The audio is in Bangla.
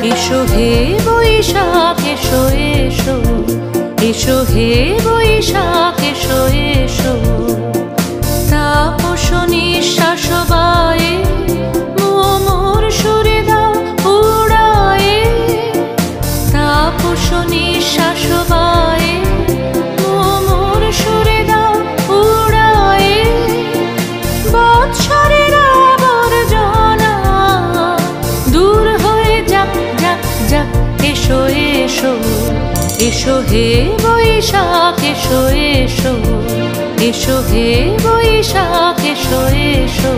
এসো হে বৈশাখ এসো এসো, এসো হে বৈশাখ এসো এসো। তাপস নিঃশ্বাস বায়ে মোর সুরে দাও উড়ায়ে, তাপস নিঃশ্বাস বায়ে মোর সুরে দাও উড়ায়ে। বৎসরের আবর্জনা দূর হয়ে যাক যাক যাক, এসো এসো, এসো হে বৈশাখ এসো এসো, এসো হে বৈশাখ এসো এসো।